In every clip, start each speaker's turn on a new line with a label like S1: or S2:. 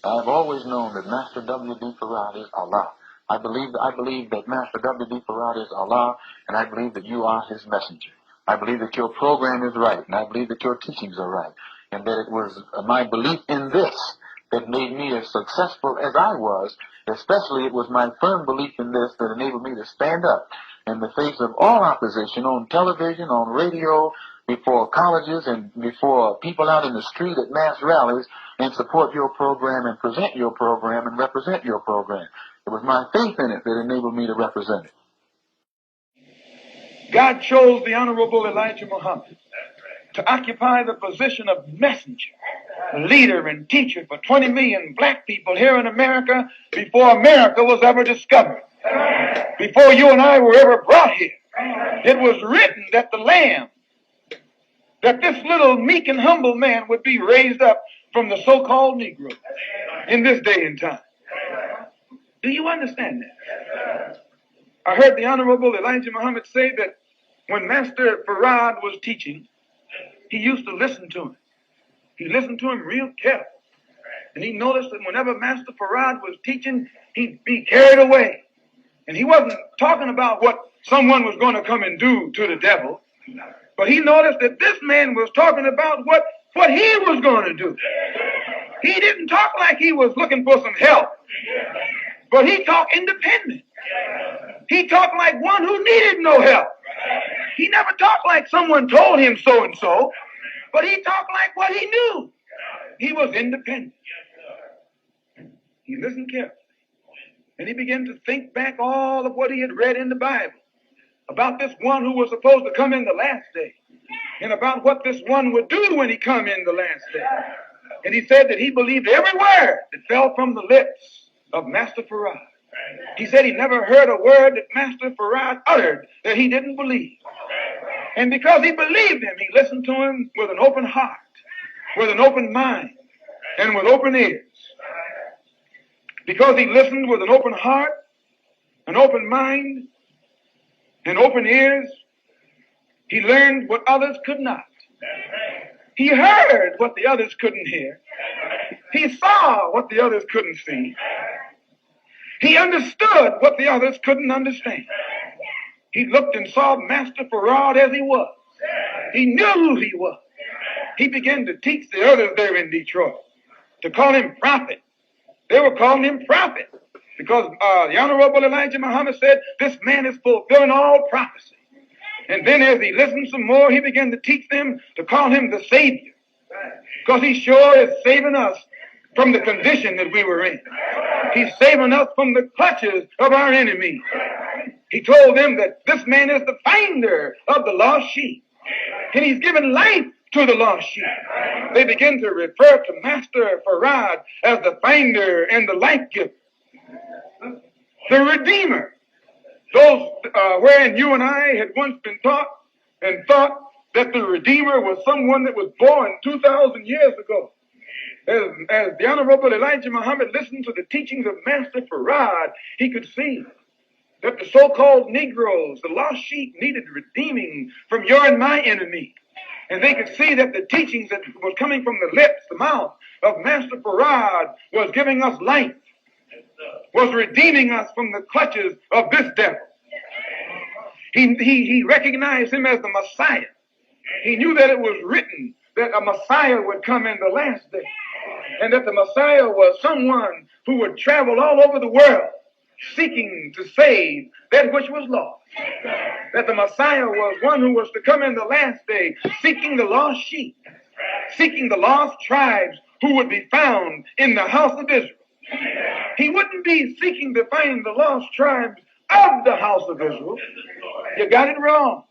S1: I've always known that Master W.D. Farrod is Allah. I believe that Master W.D. Farrod is Allah, and I believe that you are his messenger. I believe that your program is right, and I believe that your teachings are right, and that it was my belief in this that made me as successful as I was. Especially it was my firm belief in this that enabled me to stand up in the face of all opposition on television, on radio, before colleges, and before people out in the street at mass rallies, and support your program and present your program and represent your program. It was my faith in it that enabled me to represent it.
S2: God chose the Honorable Elijah Muhammad to occupy the position of messenger, leader, and teacher for 20 million black people here in America before America was ever discovered, before you and I were ever brought here. It was written that the Lamb, that this little meek and humble man would be raised up from the so-called Negro in this day and time. Do you understand that? I heard the Honorable Elijah Muhammad say that when Master Farrod was teaching, he used to listen to him. He listened to him real careful. And he noticed that whenever Master Farrod was teaching, he'd be carried away. And he wasn't talking about what someone was going to come and do to the devil, but he noticed that this man was talking about what he was going to do. He didn't talk like he was looking for some help, but he talked independent. He talked like one who needed no help. He never talked like someone told him so and so, but he talked like what he knew. He was independent. He listened carefully, and he began to think back all of what he had read in the Bible about this one who was supposed to come in the last day, and about what this one would do when he come in the last day. And he said that he believed every word that fell from the lips of Master Farrod. He said he never heard a word that Master Farrod uttered that he didn't believe. And because he believed him, he listened to him with an open heart, with an open mind, and with open ears. Because he listened with an open heart, an open mind, and open ears, he learned what others could not. He heard what the others couldn't hear. He saw what the others couldn't see. He understood what the others couldn't understand. He looked and saw Master Farrod as he was. He knew who he was. He began to teach the others there in Detroit to call him prophet. They were calling him prophet because the Honorable Elijah Muhammad said, this man is fulfilling all prophecy. And then as he listened some more, he began to teach them to call him the Savior, because he sure is saving us from the condition that we were in. He's saving us from the clutches of our enemies. He told them that this man is the finder of the lost sheep, and he's given life to the lost sheep. They begin to refer to Master Farrod as the finder and the life giver, the Redeemer. Those wherein you and I had once been taught and thought that the Redeemer was someone that was born 2,000 years ago. As the Honorable Elijah Muhammad listened to the teachings of Master Farrod, he could see that the so-called Negroes, the lost sheep, needed redeeming from your and my enemy. And they could see that the teachings that was coming from the lips, the mouth of Master Farrod was giving us life, was redeeming us from the clutches of this devil. He recognized him as the Messiah. He knew that it was written that a Messiah would come in the last day, and that the Messiah was someone who would travel all over the world seeking to save that which was lost. That the Messiah was one who was to come in the last day seeking the lost sheep, seeking the lost tribes who would be found in the house of Israel. He wouldn't be seeking to find the lost tribes of the house of Israel. You got it wrong.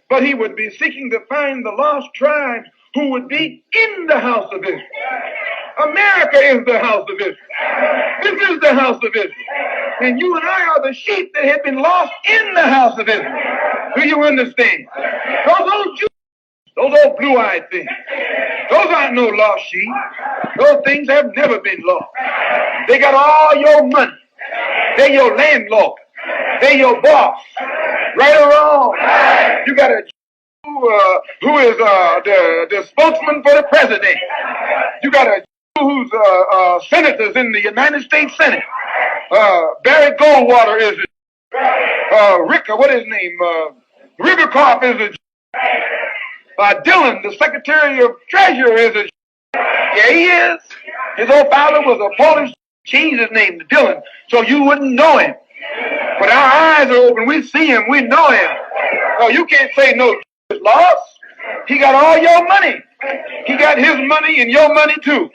S2: But he would be seeking to find the lost tribes who would be in the house of Israel. America is the house of Israel. This is the house of Israel. And you and I are the sheep that had been lost in the house of Israel. Do you understand? Those old Jews, those old blue-eyed things, those aren't no lost sheep. Those things have never been lost. They got all your money. They're your landlord. They're your boss. Right or wrong. You got a Jew who is the spokesman for the president. You got a who's senators in the United States Senate. Barry Goldwater is Rick, what is his name? Rivercorp is Dillon, the Secretary of Treasury, is yeah, he is. His old father was a Polish. Changed his name to Dillon, so you wouldn't know him. But our eyes are open. We see him. We know him. Oh, you can't say no is lost. He got all your money. He got his money and your money too.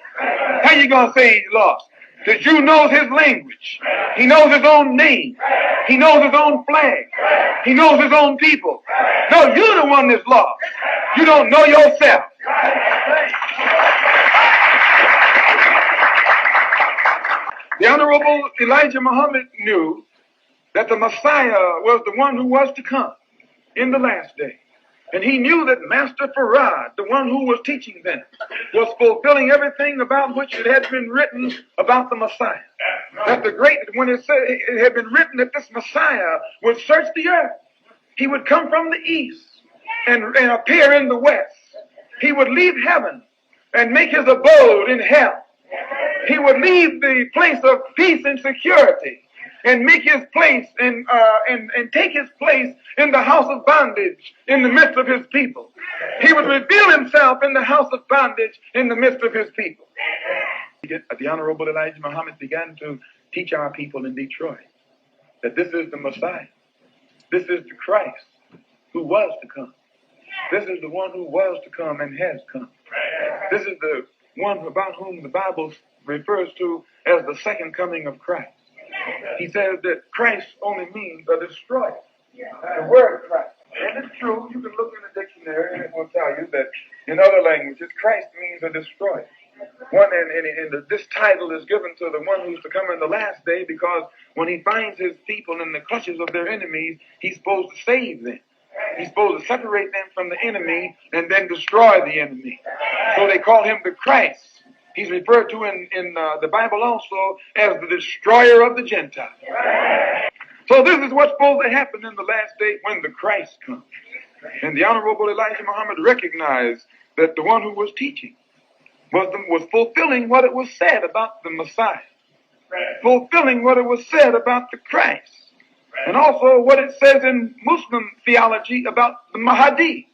S2: How you gonna say he's lost? The Jew knows his language. He knows his own name. He knows his own flag. He knows his own people. No, you're the one that's lost. You don't know yourself. The Honorable Elijah Muhammad knew that the Messiah was the one who was to come in the last day. And he knew that Master Farrod, the one who was teaching then, was fulfilling everything about which it had been written about the Messiah. That when it said it had been written that this Messiah would search the earth. He would come from the east and appear in the west. He would leave heaven and make his abode in hell. He would leave the place of peace and security and make his place and take his place in the house of bondage in the midst of his people. He would reveal himself in the house of bondage in the midst of his people. The Honorable Elijah Muhammad began to teach our people in Detroit that this is the Messiah. This is the Christ who was to come. This is the one who was to come and has come. This is the one about whom the Bible refers to as the second coming of Christ. He says that Christ only means a destroyer. The word Christ. And it's true, you can look in the dictionary and it will tell you that in other languages, Christ means a destroyer. This title is given to the one who's to come in the last day because when he finds his people in the clutches of their enemies, he's supposed to save them. He's supposed to separate them from the enemy and then destroy the enemy. So they call him the Christ. He's referred to in the Bible also as the destroyer of the Gentiles. So this is what's supposed to happen in the last day when the Christ comes. And the Honorable Elijah Muhammad recognized that the one who was teaching was fulfilling what it was said about the Messiah, fulfilling what it was said about the Christ, and also what it says in Muslim theology about the Mahdi.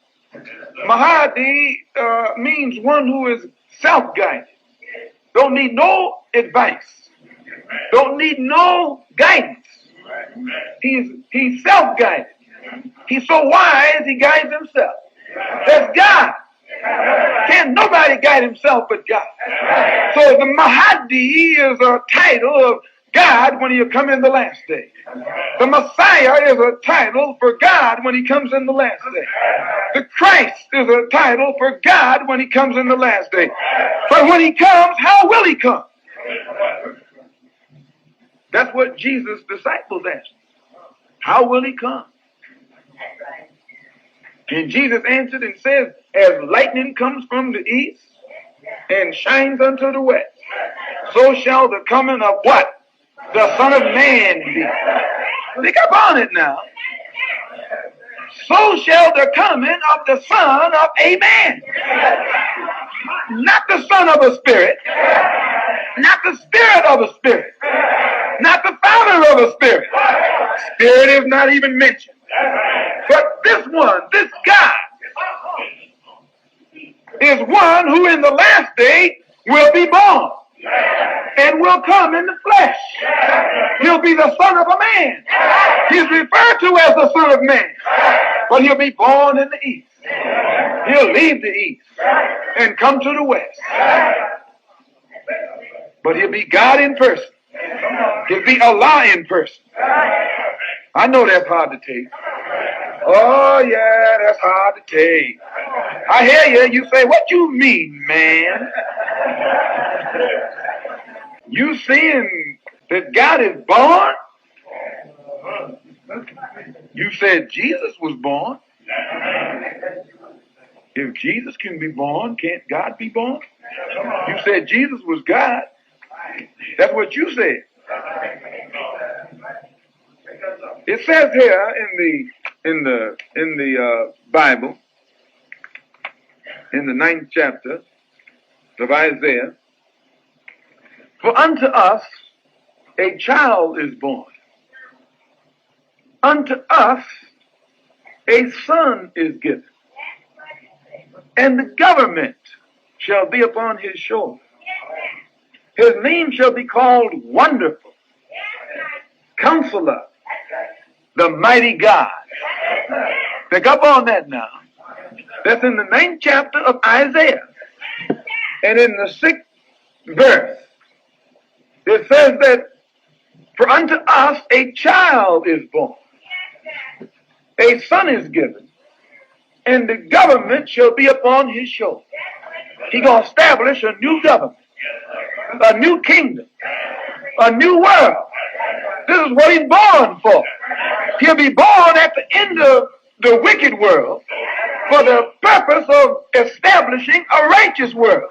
S2: Mahdi means one who is self-guided. Don't need no advice. Don't need no guidance. He's self-guided. He's so wise, he guides himself. That's God. Can't nobody guide himself but God. So the Mahdi is a title of God when he'll come in the last day. The Messiah is a title for God when he comes in the last day. The Christ is a title for God when he comes in the last day. But when he comes, how will he come? That's what Jesus' disciples asked. How will he come? And Jesus answered and said, as lightning comes from the east and shines unto the west, so shall the coming of what? The Son of Man be. Think up on it now. So shall the coming of the Son of a Man. Not the Son of a Spirit. Not the Spirit of a Spirit. Not the Founder of a Spirit. Spirit is not even mentioned. But this one, this God, is one who in the last day will be born and will come in the flesh. He'll be the Son of a Man. He's referred to as the Son of Man. But he'll be born in the east. He'll leave the east and come to the west. But he'll be God in person. He'll be Allah in person. I know that's hard to take. Oh, yeah, that's hard to take. I hear you. You say, what you mean, man? You saying that God is born? You said Jesus was born. If Jesus can be born, can't God be born? You said Jesus was God. That's what you said. It says here in the Bible, in the 9th chapter of Isaiah, For unto us a child is born. Unto us a son is given. And the government shall be upon his shoulder. His name shall be called Wonderful, Counselor, the Mighty God. Pick up on that now. That's in the 9th chapter of Isaiah. And in the 6th verse, it says that for unto us a child is born, a son is given, and the government shall be upon his shoulder. He's going to establish a new government, a new kingdom, a new world. This is what he's born for. He'll be born at the end of the wicked world for the purpose of establishing a righteous world.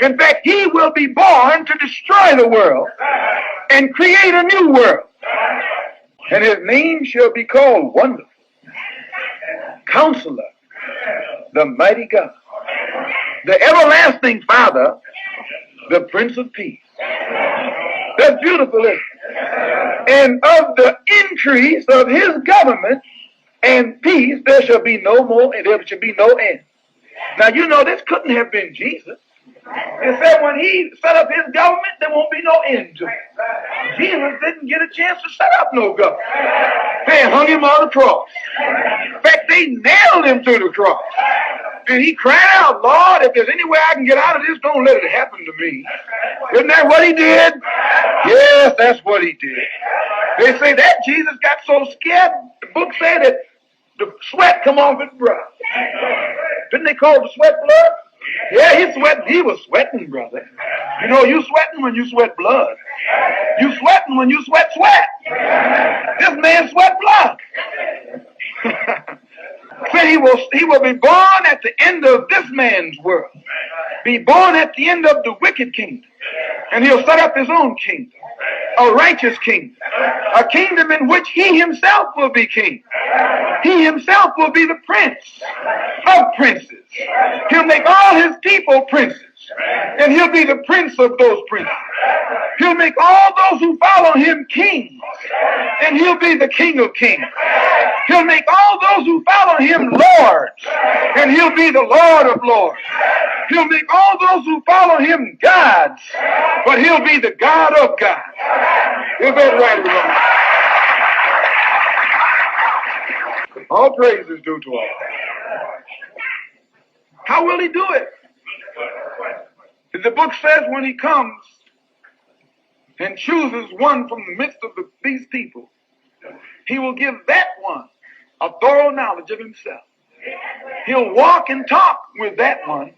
S2: In fact, he will be born to destroy the world and create a new world. And his name shall be called Wonderful, Counselor, the Mighty God, the Everlasting Father, the Prince of Peace. That's beautiful, isn't it? And of the increase of his government and peace, there shall be no more, and there shall be no end. Now, you know, this couldn't have been Jesus. It said when he set up his government, there won't be no end to it. Jesus didn't get a chance to set up no government. They hung him on the cross. In fact, they nailed him to the cross. And he cried out, Lord, if there's any way I can get out of this, don't let it happen to me. Isn't that what he did? Yes, that's what he did. They say that Jesus got so scared, the book said that the sweat come off his brow. Didn't they call the sweat blood? Yeah, he was sweating, brother. You know, you sweating when you sweat blood. You sweating when you sweat sweat. This man sweat blood. Said he will be born at the end of this man's world. Be born at the end of the wicked kingdom. And he'll set up his own kingdom. A righteous kingdom. A kingdom in which he himself will be king. He himself will be the prince of princes. He'll make all his people princes. And he'll be the prince of those princes. He'll make all those who follow him kings. And he'll be the king of kings. He'll make all those who follow him lords. And he'll be the Lord of lords. He'll make all those who follow him gods. But he'll be the God of gods. Is that right or wrong? All praise is due to Allah. How will he do it? The book says when he comes and chooses one from the midst of these people, he will give that one a thorough knowledge of himself. He'll walk and talk with that one.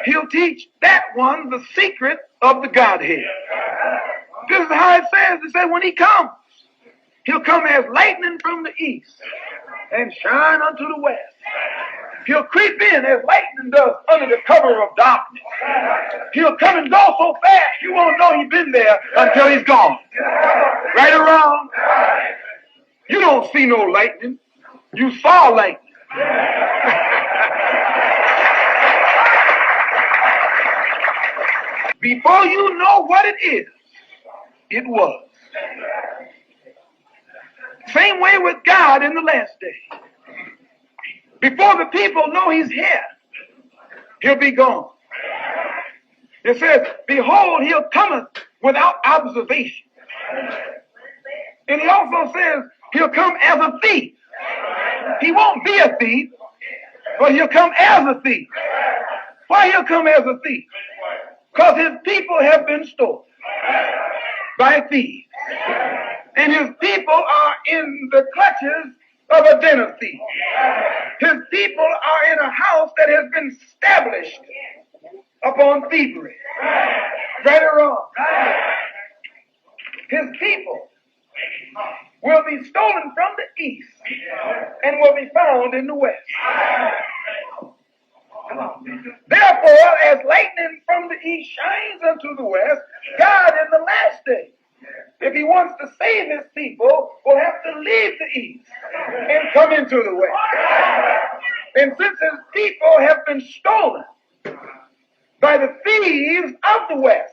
S2: He'll teach that one the secret of the Godhead. This is how it says. It says when he comes, he'll come as lightning from the east and shine unto the west. He'll creep in as lightning does under the cover of darkness. He'll come and go so fast you won't know he's been there until he's gone. Right or wrong? You don't see no lightning. You saw lightning. Before you know what it is, it was. Same way with God in the last day. Before the people know he's here, he'll be gone. It says, behold, he'll come without observation. And he also says, he'll come as a thief. He won't be a thief, but he'll come as a thief. Why he'll come as a thief? Because his people have been stolen by thieves. And his people are in the clutches of a den of thieves. His people are in a house that has been established upon thievery. Right or wrong? His people will be stolen from the east and will be found in the west. Therefore, as lightning from the east shines unto the west, God in the last day, if he wants to save his people, will have to leave the east and come into the west. And since his people have been stolen by the thieves of the west,